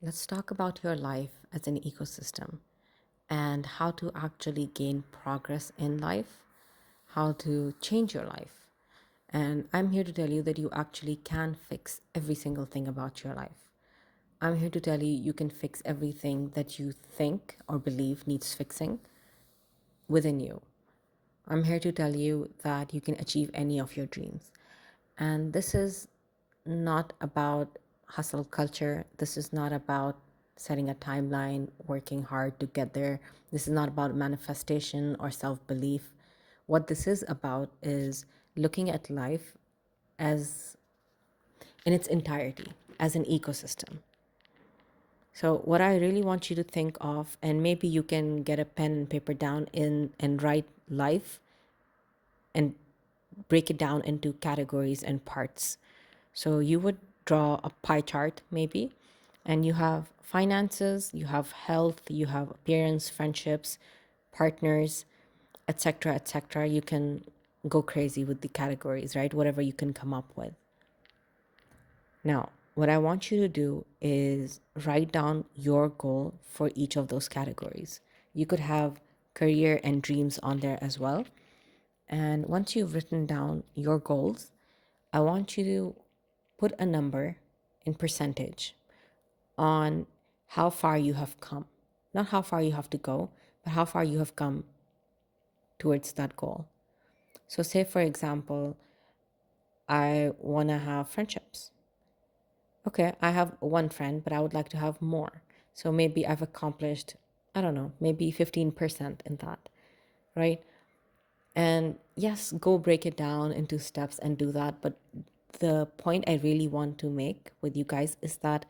let's talk about your life as an ecosystem and how to actually gain progress in life, how to change your life. And I'm here to tell you that you actually can fix every single thing about your life. I'm here to tell you you can fix everything that you think or believe needs fixing within you. I'm here to tell you that you can achieve any of your dreams. And this is not about hustle culture. This is not about setting a timeline, working hard to get there. This is not about manifestation or self belief. What this is about is looking at life as in its entirety, as an ecosystem. So, what I really want you to think of, and maybe you can get a pen and paper down in and write life and break it down into categories and parts. So you would draw a pie chart maybe, and you have finances, you have health, you have appearance, friendships, partners, etc., etc. You can go crazy with the categories, right? Whatever you can come up with. Now, what I want you to do is write down your goal for each of those categories. You could have career and dreams on there as well. And once you've written down your goals, I want you to put a number in percentage on how far you have come. Not how far you have to go, but how far you have come towards that goal. So, say for example, I want to have friendships. Okay, I have one friend, but I would like to have more. So maybe I've accomplished, I don't know, maybe 15% in that, right? And yes, go break it down into steps and do that. But the point I really want to make with you guys is that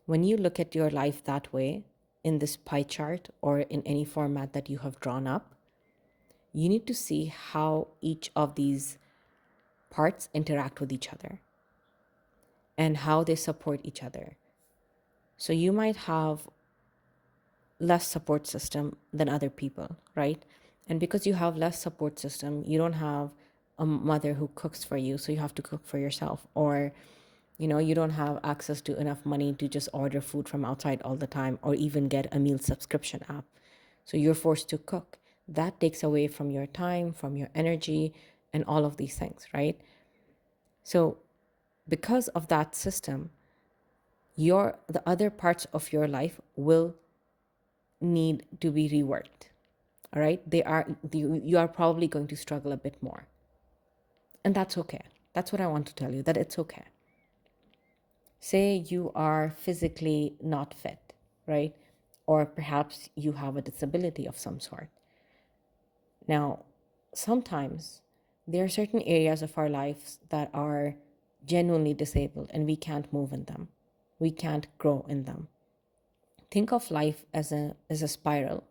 when you look at your life that way, in this pie chart or in any format that you have drawn up, you need to see how each of these parts interact with each other and how they support each other. So you might have less support system than other people, right? And because you have less support system, you don't have a mother who cooks for you, so you have to cook for yourself. Or you don't have access to enough money to just order food from outside all the time or even get a meal subscription app. So you're forced to cook. That takes away from your time, from your energy, and all of these things, right? So because of that system, the other parts of your life will need to be reworked. All right? You are probably going to struggle a bit more. And that's okay. That's what I want to tell you, that it's okay. Say you are physically not fit, right? Or perhaps you have a disability of some sort. Now, sometimes there are certain areas of our lives that are genuinely disabled and we can't move in them. We can't grow in them. Think of life as a spiral,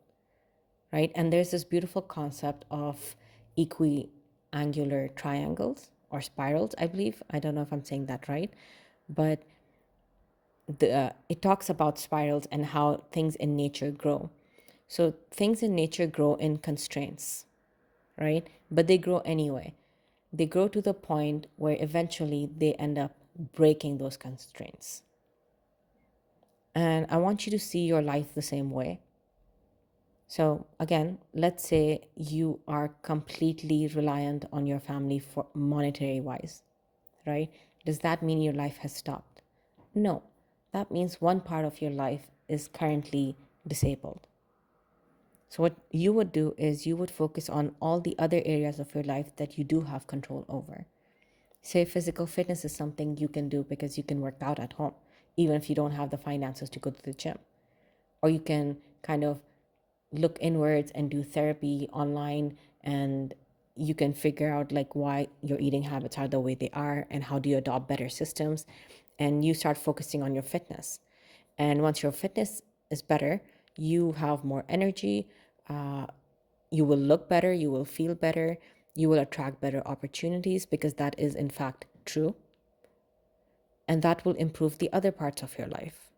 right? And there's this beautiful concept of equiangular triangles or spirals, I believe. I don't know if I'm saying that right, but it talks about spirals and how things in nature grow. So things in nature grow in constraints, right? But they grow anyway. They grow to the point where eventually they end up breaking those constraints. And I want you to see your life the same way. So again, let's say you are completely reliant on your family for monetary wise, right? Does that mean your life has stopped? No. That means one part of your life is currently disabled. So what you would do is you would focus on all the other areas of your life that you do have control over. Say physical fitness is something you can do because you can work out at home, even if you don't have the finances to go to the gym. Or you can kind of look inwards and do therapy online, and you can figure out like why your eating habits are the way they are and how do you adopt better systems, and you start focusing on your fitness. And once your fitness is better, you have more energy, you will look better, you will feel better, you will attract better opportunities because that is in fact true, and that will improve the other parts of your life.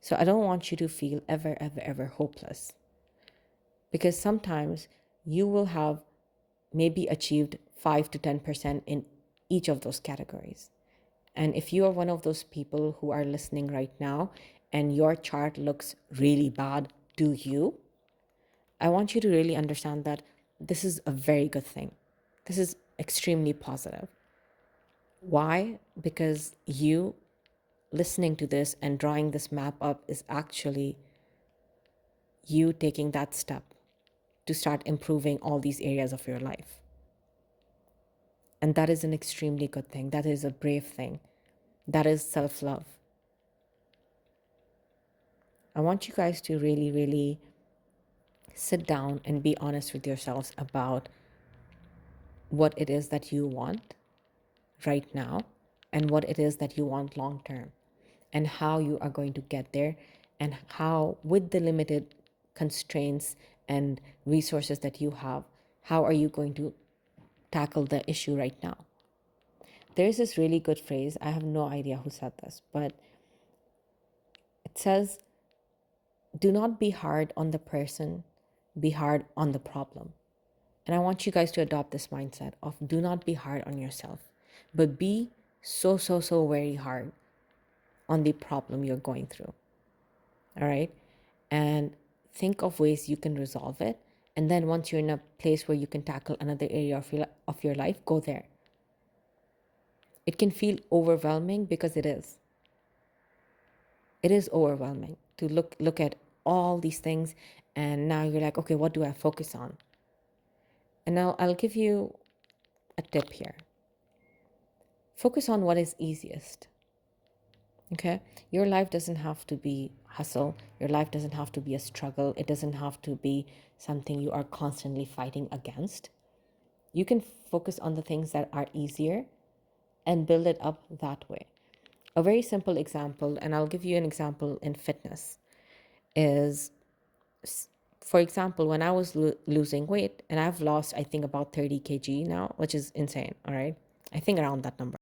So I don't want you to feel ever ever ever hopeless, because sometimes you will have maybe achieved 5 to 10% in each of those categories. And if you are one of those people who are listening right now and your chart looks really bad to you, I want you to really understand that this is a very good thing. This is extremely positive. Why? Because you listening to this and drawing this map up is actually you taking that step to start improving all these areas of your life. And that is an extremely good thing. That is a brave thing. That is self-love. I want you guys to really, really sit down and be honest with yourselves about what it is that you want right now and what it is that you want long term and how you are going to get there and how, with the limited constraints and resources that you have, how are you going to tackle the issue right now. There's this really good phrase. I have no idea who said this, but it says, do not be hard on the person, be hard on the problem. And I want you guys to adopt this mindset of do not be hard on yourself, but be so, so, so very hard on the problem you're going through. All right. And think of ways you can resolve it. And then once you're in a place where you can tackle another area of your life, go there. It can feel overwhelming because it is. It is overwhelming to look at all these things. And now you're like, okay, what do I focus on? And now I'll give you a tip here. Focus on what is easiest. Okay? Your life doesn't have to be hustle. Your life doesn't have to be a struggle. It doesn't have to be something you are constantly fighting against. You can focus on the things that are easier and build it up that way. A very simple example, and I'll give you an example in fitness, is, for example, when I was losing weight, and I've lost, I think, about 30 kg now, which is insane, all right? I think around that number.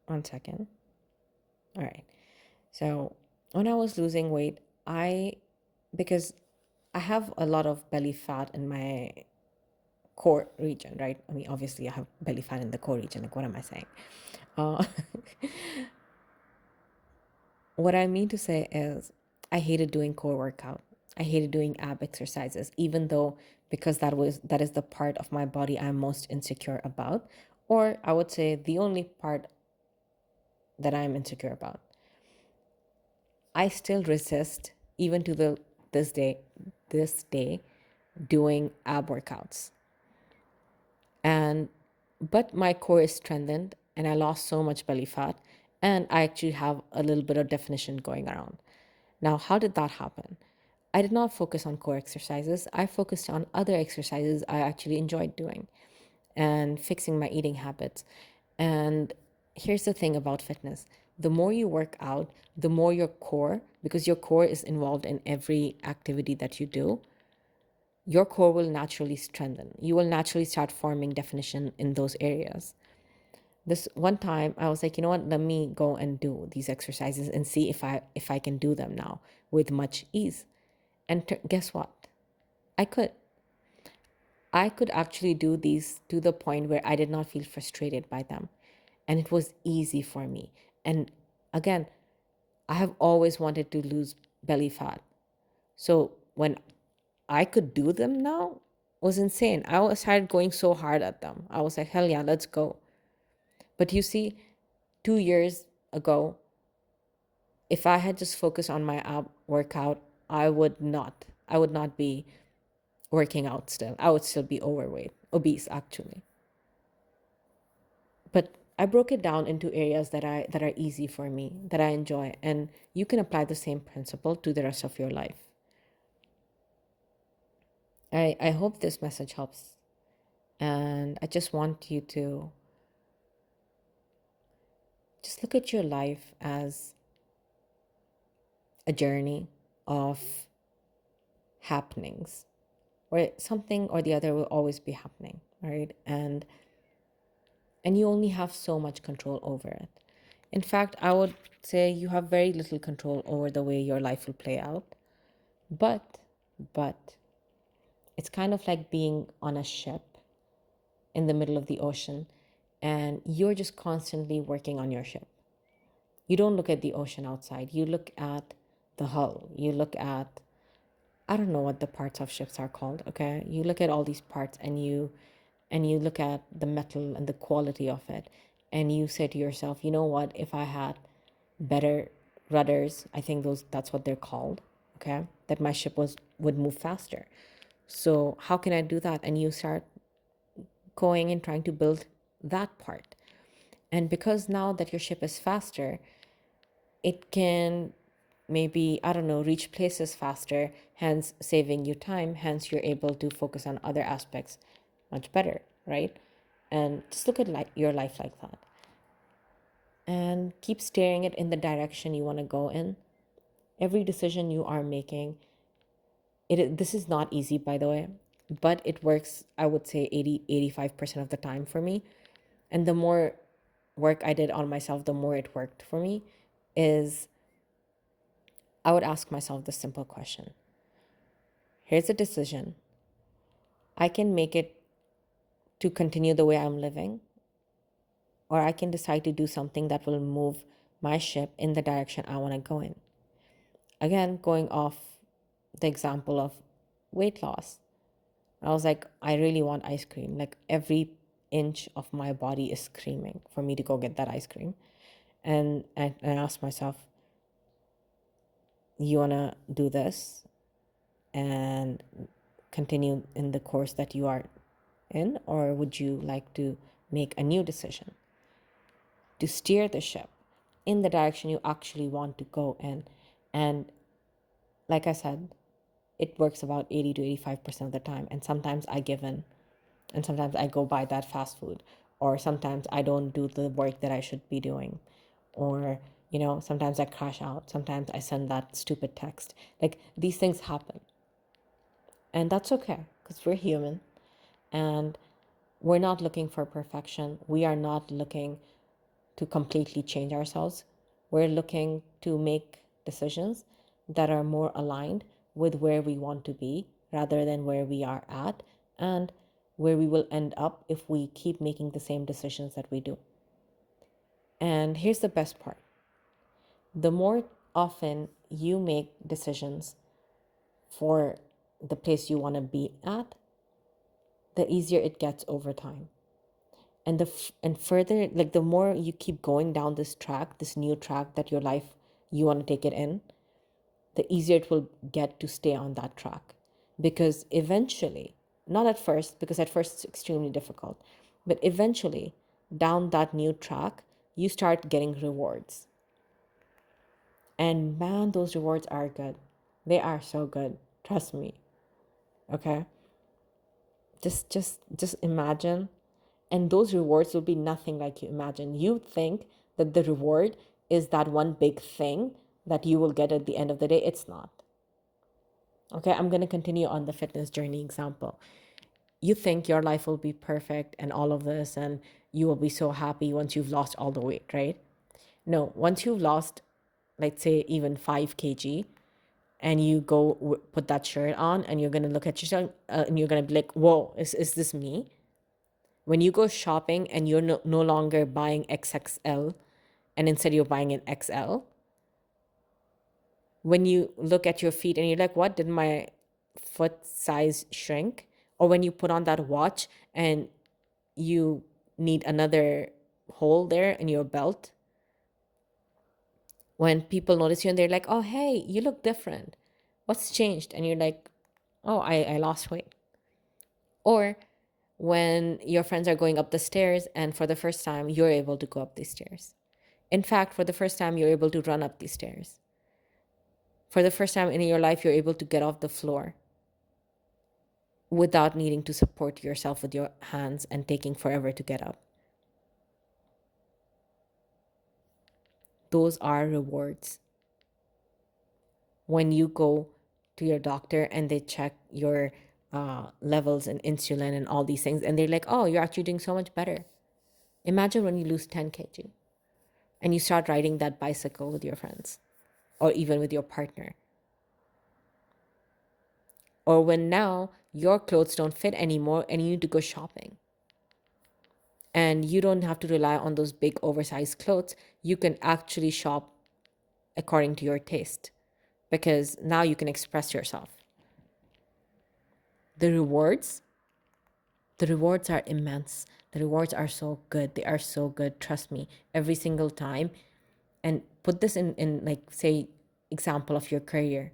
1 second. All right. So when I was losing weight, because I have a lot of belly fat in my core region, right? I mean, obviously I have belly fat in the core region. Like, what am I saying? Uh, what I mean to say is I hated doing core workout. I hated doing ab exercises, even though because that is the part of my body I'm most insecure about, or I would say the only part that I'm insecure about. I still resist, even to this day, doing ab workouts. But my core is strengthened and I lost so much belly fat and I actually have a little bit of definition going around. Now, how did that happen? I did not focus on core exercises. I focused on other exercises I actually enjoyed doing and fixing my eating habits. And here's the thing about fitness. The more you work out, the more your core, because your core is involved in every activity that you do, your core will naturally strengthen. You will naturally start forming definition in those areas. This one time I was like, you know what, let me go and do these exercises and see if I can do them now with much ease. And guess what? I could. I could actually do these to the point where I did not feel frustrated by them. And it was easy for me. And again, I have always wanted to lose belly fat. So when I could do them now, was insane. I started going so hard at them. I was like, hell yeah, let's go. But you see, 2 years ago, if I had just focused on my ab workout, I would not be working out still. I would still be obese actually. But I broke it down into areas that are easy for me, that I enjoy, and you can apply the same principle to the rest of your life. I hope this message helps. And I just want you to just look at your life as a journey of happenings, where something or the other will always be happening, right? And you only have so much control over it. In fact, I would say you have very little control over the way your life will play out. But it's kind of like being on a ship in the middle of the ocean, and you're just constantly working on your ship. You don't look at the ocean outside. You look at the hull. You look at, I don't know what the parts of ships are called, okay? You look at all these parts, and you look at the metal and the quality of it, and you say to yourself, you know what, if I had better rudders, I think that's what they're called, okay? That my ship would move faster. So how can I do that? And you start going and trying to build that part. And because now that your ship is faster, it can maybe, I don't know, reach places faster, hence saving you time, hence you're able to focus on other aspects much better, right? And just look at your life like that, and keep steering it in the direction you want to go in. Every decision you are making, this is not easy, by the way, but it works, I would say 85% of the time for me. And the more work I did on myself, the more it worked for me. Is I would ask myself the simple question: here's a decision. I can make it to continue the way I'm living, or I can decide to do something that will move my ship in the direction I want to go in. Again, going off the example of weight loss, I was like, I really want ice cream. Like every inch of my body is screaming for me to go get that ice cream. And I asked myself, you want to do this and continue in the course that you are in, or would you like to make a new decision to steer the ship in the direction you actually want to go in? And like I said, it works about 80 to 85% of the time. And sometimes I give in, and sometimes I go buy that fast food, or sometimes I don't do the work that I should be doing, or sometimes I crash out, sometimes I send that stupid text. Like, these things happen, and that's okay, because we're human, and we're not looking for perfection. We are not looking to completely change ourselves. We're looking to make decisions that are more aligned with where we want to be rather than where we are at, and where we will end up if we keep making the same decisions that we do. And here's the best part: the more often you make decisions for the place you want to be at, the easier it gets over time. And further, like, the more you keep going down this track, this new track that your life, you want to take it in, the easier it will get to stay on that track. Because eventually, not at first, because at first it's extremely difficult, but eventually down that new track, you start getting rewards. And man, those rewards are good. They are so good. Trust me. Okay? Just imagine. And those rewards will be nothing like you imagine. You think that the reward is that one big thing that you will get at the end of the day. It's not. Okay, I'm going to continue on the fitness journey example. You think your life will be perfect and all of this, and you will be so happy once you've lost all the weight, right? No, once you've lost, let's say, even 5 kg, and you go put that shirt on, and you're going to look at yourself, and you're going to be like, whoa, is this me? When you go shopping and you're no longer buying XXL, and instead you're buying an XL, when you look at your feet and you're like, what, did my foot size shrink? Or when you put on that watch and you need another hole there in your belt, when people notice you and they're like, oh, hey, you look different, what's changed? And you're like, oh, I lost weight. Or when your friends are going up the stairs and for the first time you're able to go up these stairs. In fact, for the first time you're able to run up these stairs. For the first time in your life, you're able to get off the floor without needing to support yourself with your hands and taking forever to get up. Those are rewards. When you go to your doctor and they check your levels in insulin and all these things, and they're like, oh, you're actually doing so much better. Imagine when you lose 10 kg and you start riding that bicycle with your friends or even with your partner. Or when now your clothes don't fit anymore and you need to go shopping. And you don't have to rely on those big oversized clothes. You can actually shop according to your taste, because now you can express yourself. The rewards, the rewards are immense. The rewards are so good. They are so good. Trust me, every single time. And put this in like, say, example of your career.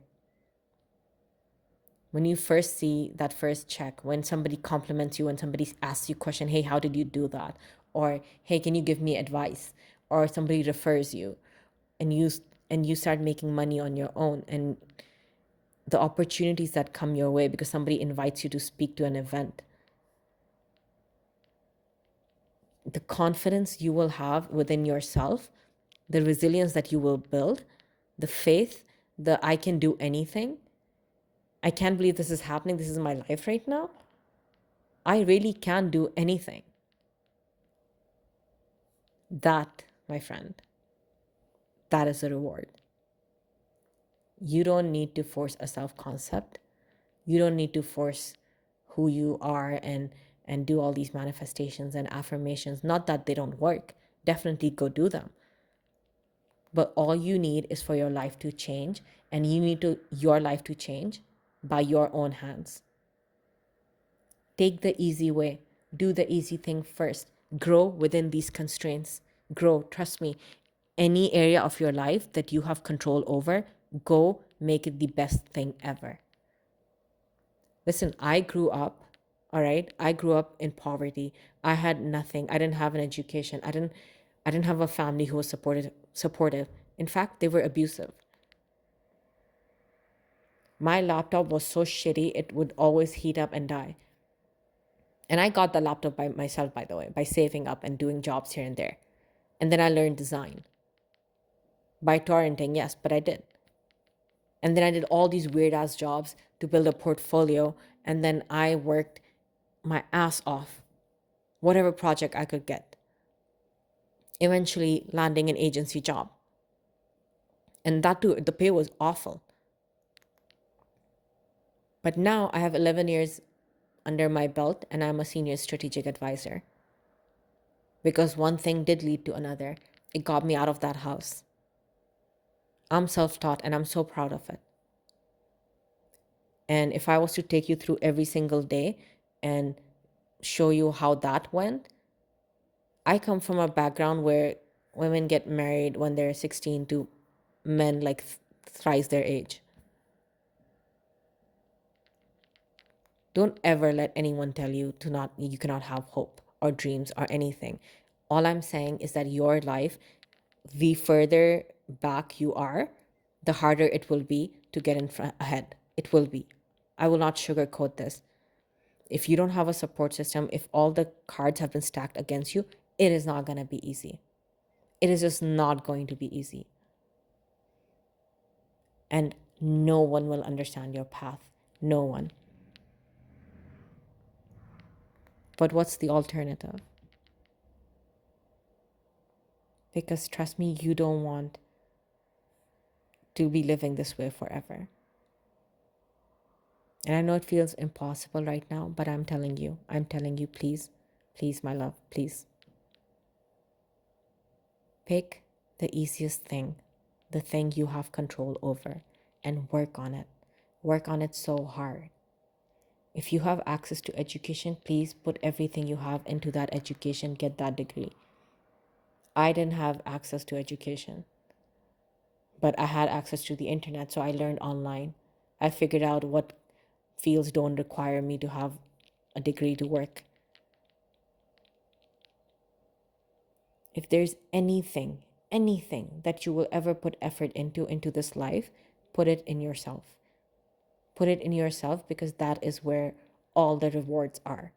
When you first see that first check, when somebody compliments you, when somebody asks you a question, hey, how did you do that? Or, hey, can you give me advice? Or somebody refers you, and you start making money on your own, and the opportunities that come your way because somebody invites you to speak to an event, the confidence you will have within yourself, the resilience that you will build, the faith, the I can do anything. I can't believe this is happening. This is my life right now. I really can do anything. That, my friend, that is a reward. You don't need to force a self-concept. You don't need to force who you are and do all these manifestations and affirmations. Not that they don't work. Definitely go do them. But all you need is for your life to change, and you need your life to change by your own hands. Take the easy way. Do the easy thing first. Grow within these constraints. Grow, trust me. Any area of your life that you have control over, go make it the best thing ever. Listen, I grew up, all right? I grew up in poverty. I had nothing. I didn't have an education. I didn't have a family who was supportive. In fact, they were abusive. My laptop was so shitty, it would always heat up and die. And I got the laptop by myself, by the way, by saving up and doing jobs here and there. And then I learned design by torrenting, yes, but I did. And then I did all these weird ass jobs to build a portfolio. And then I worked my ass off, whatever project I could get, eventually landing an agency job. And that too, the pay was awful. But now I have 11 years under my belt, and I'm a senior strategic advisor. Because one thing did lead to another. It got me out of that house. I'm self-taught, and I'm so proud of it. And if I was to take you through every single day and show you how that went, I come from a background where women get married when they're 16 to men like thrice their age. Don't ever let anyone tell you you cannot have hope or dreams or anything. All I'm saying is that your life, the further back you are, the harder it will be to get in front ahead. It will be. I will not sugarcoat this. If you don't have a support system, if all the cards have been stacked against you, it is not going to be easy. It is just not going to be easy. And no one will understand your path. No one. But what's the alternative? Because trust me, you don't want to be living this way forever. And I know it feels impossible right now, but I'm telling you, please, please, my love, please. Pick the easiest thing, the thing you have control over, and work on it. Work on it so hard. If you have access to education, please put everything you have into that education, get that degree. I didn't have access to education, but I had access to the internet, so I learned online. I figured out what fields don't require me to have a degree to work. If there's anything that you will ever put effort into this life, put it in yourself. Put it in yourself, because that is where all the rewards are.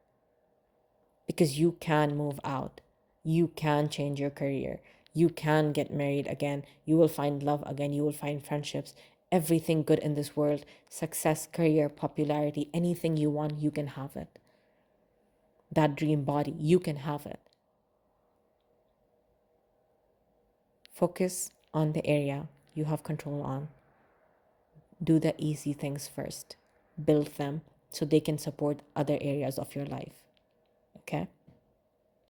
Because you can move out. You can change your career. You can get married again. You will find love again. You will find friendships. Everything good in this world, success, career, popularity, anything you want, you can have it. That dream body, you can have it. Focus on the area you have control on. Do the easy things first. Build them so they can support other areas of your life. Okay?